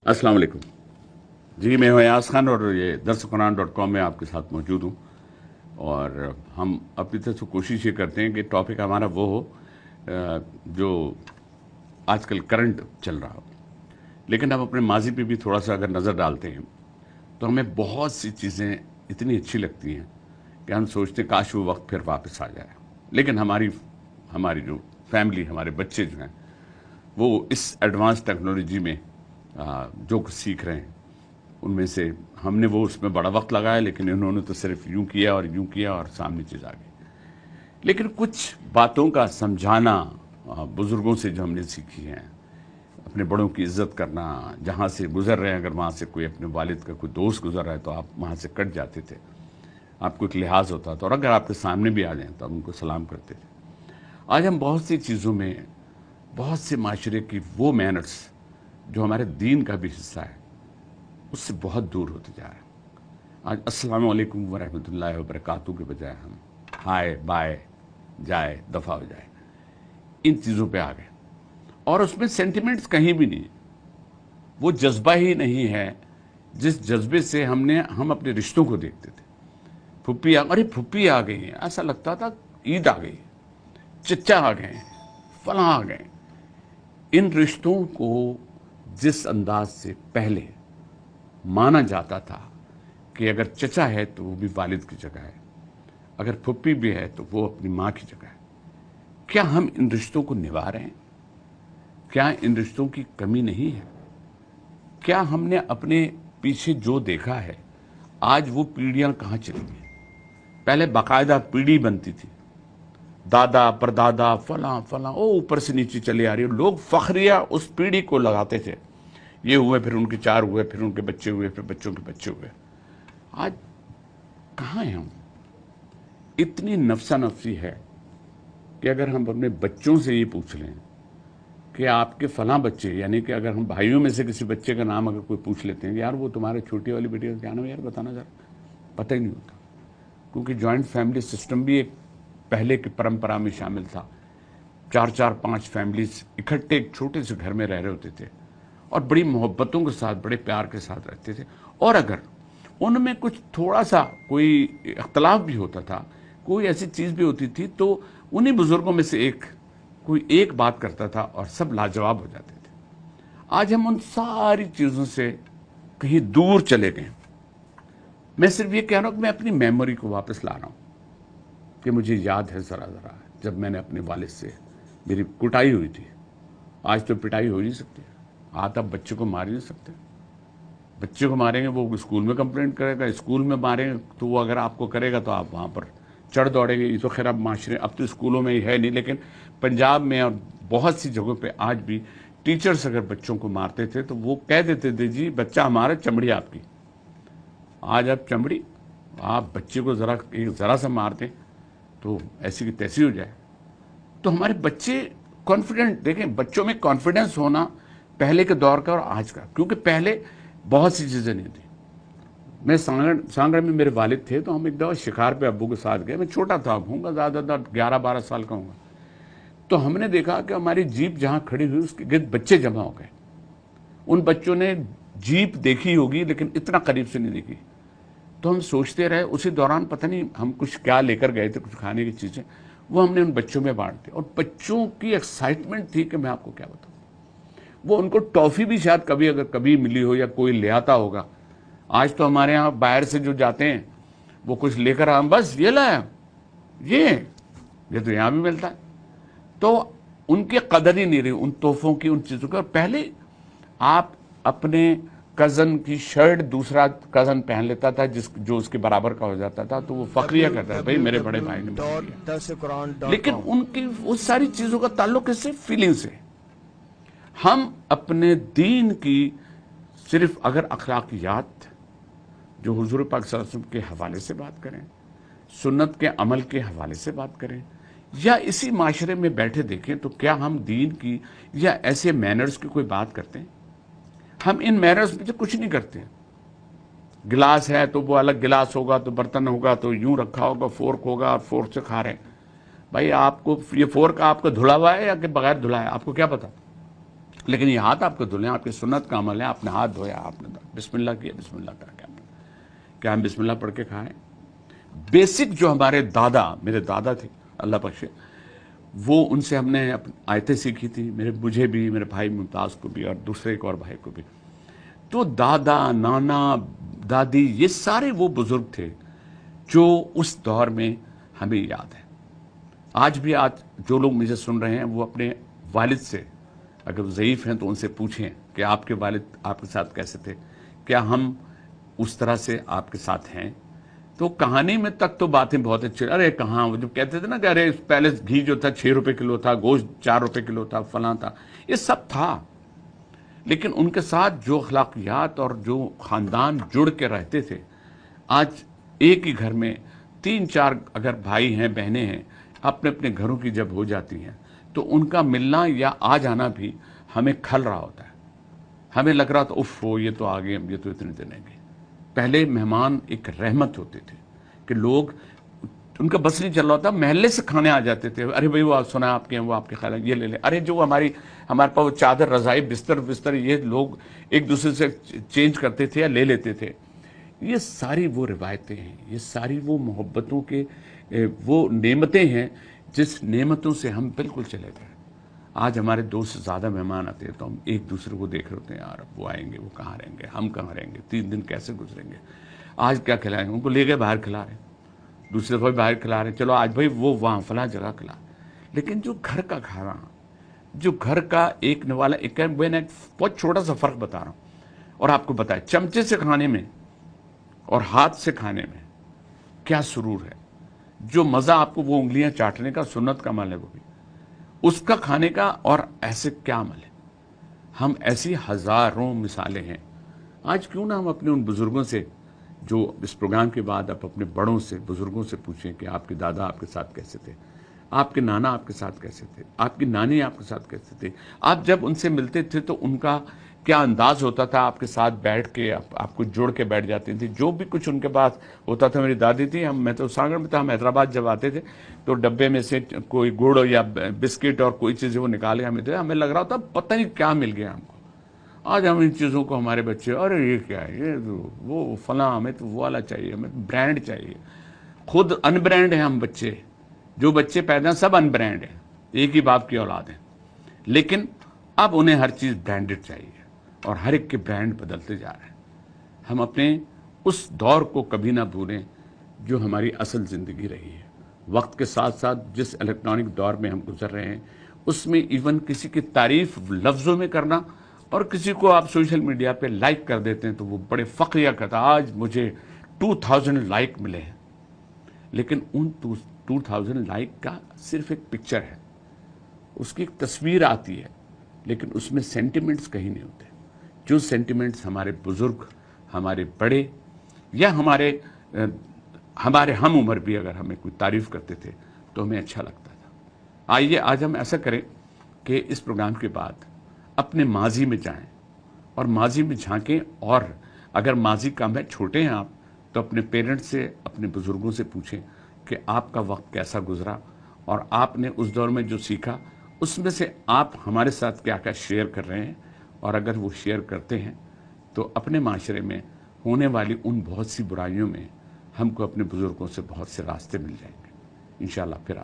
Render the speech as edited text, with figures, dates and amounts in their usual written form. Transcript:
अस्सलाम वालेकुम जी। मैं हूं अयाज खान और ये darsuquran.com में आपके साथ मौजूद हूं। और हम अपनी तरफ से कोशिश ये करते हैं कि टॉपिक हमारा वो हो जो आजकल करंट चल रहा हो, लेकिन हम अपने माजी पे भी थोड़ा सा अगर नज़र डालते हैं तो हमें बहुत सी चीज़ें इतनी अच्छी लगती हैं कि हम सोचते हैं काश वो वक्त फिर वापस आ जाए। लेकिन हमारी हमारी जो फैमिली, हमारे बच्चे जो हैं वो इस एडवांस टेक्नोलॉजी में जो कुछ सीख रहे हैं उनमें से हमने वो उसमें बड़ा वक्त लगाया, लेकिन इन्होंने तो सिर्फ यूं किया और सामने चीज़ आ गई। लेकिन कुछ बातों का समझाना बुज़ुर्गों से जो हमने सीखी हैं, अपने बड़ों की इज़्ज़त करना, जहाँ से गुज़र रहे हैं अगर वहाँ से कोई अपने वालिद का कोई दोस्त गुज़र रहा है तो आप वहाँ से कट जाते थे, आपको एक लिहाज होता था, और अगर आपके सामने भी आ जाएं तो आप उनको सलाम करते थे। आज हम बहुत सी चीज़ों में, बहुत से माशरे की वो मैनर्स जो हमारे दीन का भी हिस्सा है उससे बहुत दूर होते जा रहे हैं। आज अस्सलाम वालेकुम व रहमतुल्लाहि व बरकातहू के बजाय हम हाय बाय जाए दफ़ा हो जाए इन चीज़ों पे आ गए, और उसमें सेंटिमेंट्स कहीं भी नहीं, वो जज्बा ही नहीं है जिस जज्बे से हम अपने रिश्तों को देखते थे। अरे फुप्पी आ गई हैं, ऐसा लगता था ईद आ गई, चचा आ गए, फलां आ गए। इन रिश्तों को जिस अंदाज से पहले माना जाता था कि अगर चचा है तो वो भी वालिद की जगह है, अगर फुप्पी भी है तो वो अपनी माँ की जगह है, क्या हम इन रिश्तों को निभा रहे हैं? क्या इन रिश्तों की कमी नहीं है? क्या हमने अपने पीछे जो देखा है आज वो पीढ़ियां कहाँ चली गई? पहले बाकायदा पीढ़ी बनती थी, दादा परदादा फलां फलां ओ ऊपर से नीचे चले आ रही है, लोग फखरिया उस पीढ़ी को लगाते थे, ये हुए फिर उनके 4 हुए, फिर उनके बच्चे हुए, फिर बच्चों के बच्चे हुए। आज कहाँ हैं हम? इतनी नफसा नफसी है कि अगर हम अपने बच्चों से ये पूछ लें कि आपके फलां बच्चे, यानी कि अगर हम भाइयों में से किसी बच्चे का नाम अगर कोई पूछ लेते हैं, यार वो तुम्हारे छोटी वाली बेटी का क्या नाम है यार, बताना जरा, पता ही नहीं होता। क्योंकि जॉइंट फैमिली सिस्टम भी एक पहले की परंपरा में शामिल था। 4-4, 5 फैमिलीज इकट्ठे एक छोटे से घर में रह रहे होते थे और बड़ी मोहब्बतों के साथ, बड़े प्यार के साथ रहते थे। और अगर उनमें कुछ थोड़ा सा कोई इख्तलाफ भी होता था, कोई ऐसी चीज़ भी होती थी, तो उन्हीं बुजुर्गों में से कोई एक बात करता था और सब लाजवाब हो जाते थे। आज हम उन सारी चीज़ों से कहीं दूर चले गए। मैं सिर्फ ये कह रहा हूँ कि मैं अपनी मेमोरी को वापस ला रहा हूँ कि मुझे याद है ज़रा जब मैंने अपने वालिद से मेरी कुटाई हुई थी। आज तो पिटाई हो ही नहीं सकती, आज आप बच्चे को मार ही नहीं सकते। बच्चे को मारेंगे वो स्कूल में कंप्लेंट करेगा, स्कूल में मारेंगे तो वो अगर आपको करेगा तो आप वहाँ पर चढ़ दौड़ेंगे। ये तो खैर अब माशरे, अब तो स्कूलों में ही है नहीं, लेकिन पंजाब में और बहुत सी जगहों पे आज भी टीचर्स अगर बच्चों को मारते थे तो वो कह देते थे जी बच्चा हमारा, चमड़ी आपकी। आज अब चमड़ी, आप बच्चे को ज़रा सा मार दें तो ऐसी की तैसी हो जाए। तो हमारे बच्चे कॉन्फिडेंट, देखें बच्चों में कॉन्फिडेंस होना पहले के दौर का और आज का, क्योंकि पहले बहुत सी चीज़ें नहीं थी। मैं सांगड़ में मेरे वालिद थे तो हम एक दफ़ा शिकार पे अब्बू के साथ गए। मैं छोटा था, होऊंगा ज़्यादा 11-12 साल का होऊंगा। तो हमने देखा कि हमारी जीप जहाँ खड़ी हुई उसके गिर्द बच्चे जमा हो गए। उन बच्चों ने जीप देखी होगी लेकिन इतना करीब से नहीं देखी। तो हम सोचते रहे, उसी दौरान पता नहीं हम कुछ क्या लेकर गए थे, कुछ खाने की चीज़ें, वो हमने उन बच्चों में बांट दी। और बच्चों की एक्साइटमेंट थी कि मैं आपको क्या बताऊँ, वो उनको टॉफ़ी भी शायद कभी मिली हो या कोई ले आता होगा। आज तो हमारे यहाँ बाहर से जो जाते हैं वो कुछ लेकर आए, बस ये लाया, ये तो यहाँ भी मिलता है। तो उनकी कदर ही नहीं रही उन तोहफों की, उन चीज़ों की। और पहले आप अपने कज़न की शर्ट दूसरा कज़न पहन लेता था जो उसके बराबर का हो जाता था, तो वो फक्रिया करता था, भाई मेरे बड़े भाई ने। लेकिन उनकी उस सारी चीज़ों का ताल्लुक इससे फीलिंग से। हम अपने दीन की सिर्फ अगर अखलाकियात जो हुजूर पाक सल्लल्लाहु अलैहि वसल्लम के हवाले से बात करें, सुन्नत के अमल के हवाले से बात करें, या इसी माशरे में बैठे देखें, तो क्या हम दीन की या ऐसे मैनर्स की कोई बात करते हैं? हम इन मैनर्स में से कुछ नहीं करते हैं। गिलास है तो वो अलग गिलास होगा, तो बर्तन होगा तो यूं रखा होगा, फोर्क होगा और फोर्क से खा रहे हैं। भाई आपको ये फोर्क आपका धुला हुआ है या कि बगैर धुला है, आपको क्या पता? لیکن یہ ہاتھ آپ کو دھلیں، آپ کی سنت کا عمل ہے، آپ نے ہاتھ دھویا، آپ نے بسم اللہ کیا، بسم اللہ کر کے کیا ہم بسم اللہ پڑھ کے کھائیں؟ بیسک جو ہمارے دادا، میرے دادا تھے اللہ بخشے، وہ ان سے ہم نے آیتیں سیکھی تھی، مجھے بھی، میرے بھائی ممتاز کو بھی، اور دوسرے ایک اور بھائی کو بھی. تو دادا، نانا، دادی، یہ سارے وہ بزرگ تھے جو اس دور میں ہمیں یاد ہے. آج بھی جو لوگ مجھے سن رہے ہیں وہ اپنے والد سے، اگر وہ ضعیف ہیں تو ان سے پوچھیں کہ آپ کے والد آپ کے ساتھ کیسے تھے، کیا ہم اس طرح سے آپ کے ساتھ ہیں؟ تو کہانی میں تک تو باتیں بہت اچھی. ارے کہاں، وہ جب کہتے تھے نا کہ ارے پہلے گھی جو تھا 6 روپے کلو تھا، گوشت 4 روپے کلو تھا، فلاں تھا، یہ سب تھا. لیکن ان کے ساتھ جو اخلاقیات اور جو خاندان جڑ کے رہتے تھے، آج ایک ہی گھر میں 3-4 اگر بھائی ہیں، بہنیں ہیں، اپنے اپنے گھروں کی جب ہو جاتی ہیں تو ان کا ملنا یا آ جانا بھی ہمیں کھل رہا ہوتا ہے. ہمیں لگ رہا تھا اف یہ تو آ گئے، یہ تو اتنے دن رہیں گے. پہلے مہمان ایک رحمت ہوتے تھے کہ لوگ، ان کا بس نہیں چل رہا تھا، محلے سے کھانے آ جاتے تھے. ارے بھائی وہ سنا آپ کے ہیں، وہ آپ کے خیال ہے، یہ لے لیں. ارے جو ہمارے پاس وہ چادر، رضائی، بستر یہ لوگ ایک دوسرے سے چینج کرتے تھے یا لے لیتے تھے. یہ ساری وہ روایتیں ہیں، یہ ساری وہ محبتوں کے وہ نعمتیں ہیں جس نعمتوں سے ہم بالکل چلے گئے. آج ہمارے 2 سے زیادہ مہمان آتے ہیں تو ہم ایک دوسرے کو دیکھ رہے ہوتے ہیں، یار وہ آئیں گے، وہ کہاں رہیں گے، ہم کہاں رہیں گے، 3 دن کیسے گزریں گے، آج کیا کھلائیں گے. ان کو لے گئے باہر کھلا رہے ہیں، دوسرے دفعہ باہر کھلا رہے ہیں، چلو آج بھائی وہ وہاں فلاں جگہ کھلا. لیکن جو گھر کا کھانا، جو گھر کا ایک نوالا، میں نے بہت چھوٹا سا فرق بتا رہا ہوں اور آپ کو بتایا، چمچے سے کھانے میں اور ہاتھ سے کھانے میں کیا سرور ہے. جو مزہ آپ کو وہ انگلیاں چاٹنے کا، سنت کا عمل ہے وہ بھی، اس کا کھانے کا، اور ایسے کیا عمل ہے. ہم ایسی ہزاروں مثالیں ہیں. آج کیوں نہ ہم اپنے ان بزرگوں سے، جو اس پروگرام کے بعد آپ اپنے بڑوں سے، بزرگوں سے پوچھیں کہ آپ کے دادا آپ کے ساتھ کیسے تھے، آپ کے نانا آپ کے ساتھ کیسے تھے، آپ کی نانی آپ کے ساتھ کیسے تھے. آپ جب ان سے ملتے تھے تو ان کا کیا انداز ہوتا تھا، آپ کے ساتھ بیٹھ کے آپ کو جوڑ کے بیٹھ جاتی تھی. جو بھی کچھ ان کے پاس ہوتا تھا، میری دادی تھی، میں تو سانگڑ میں تھا، ہم حیدرآباد جب آتے تھے تو ڈبے میں سے کوئی گڑ یا بسکٹ اور کوئی چیز وہ نکال کے ہمیں دے، ہمیں لگ رہا تھا پتہ نہیں کیا مل گیا ہم کو. آج ہم ان چیزوں کو، ہمارے بچے، ارے یہ کیا ہے، یہ وہ فلاں، ہمیں تو وہ والا چاہیے، ہمیں برانڈ چاہیے. خود ان برانڈ ہیں ہم بچے، جو بچے پیدا ہیں سب ان برانڈ ہیں، ایک ہی باپ کی اولاد ہیں. لیکن اب انہیں ہر چیز برانڈڈ چاہیے اور ہر ایک کے برانڈ بدلتے جا رہے ہیں. ہم اپنے اس دور کو کبھی نہ بھولیں جو ہماری اصل زندگی رہی ہے. وقت کے ساتھ ساتھ جس الیکٹرانک دور میں ہم گزر رہے ہیں، اس میں ایون کسی کی تعریف لفظوں میں کرنا، اور کسی کو آپ سوشل میڈیا پہ لائک کر دیتے ہیں تو وہ بڑے فخریہ کرتا، آج مجھے 2000 لائک ملے ہیں. لیکن ان 2000 لائک کا صرف ایک پکچر ہے، اس کی ایک تصویر آتی ہے، لیکن اس میں سینٹیمنٹس کہیں نہیں ہوتے. جو سینٹیمنٹس ہمارے بزرگ، ہمارے بڑے، یا ہمارے ہم عمر بھی اگر ہمیں کوئی تعریف کرتے تھے تو ہمیں اچھا لگتا تھا. آئیے آج ہم ایسا کریں کہ اس پروگرام کے بعد اپنے ماضی میں جائیں اور ماضی میں جھانکیں، اور اگر ماضی کا میں چھوٹے ہیں آپ تو اپنے پیرنٹس سے، اپنے بزرگوں سے پوچھیں کہ آپ کا وقت کیسا گزرا اور آپ نے اس دور میں جو سیکھا اس میں سے آپ ہمارے ساتھ کیا کیا شیئر کر رہے ہیں. اور اگر وہ شیئر کرتے ہیں تو اپنے معاشرے میں ہونے والی ان بہت سی برائیوں میں ہم کو اپنے بزرگوں سے بہت سے راستے مل جائیں گے انشاءاللہ. پھر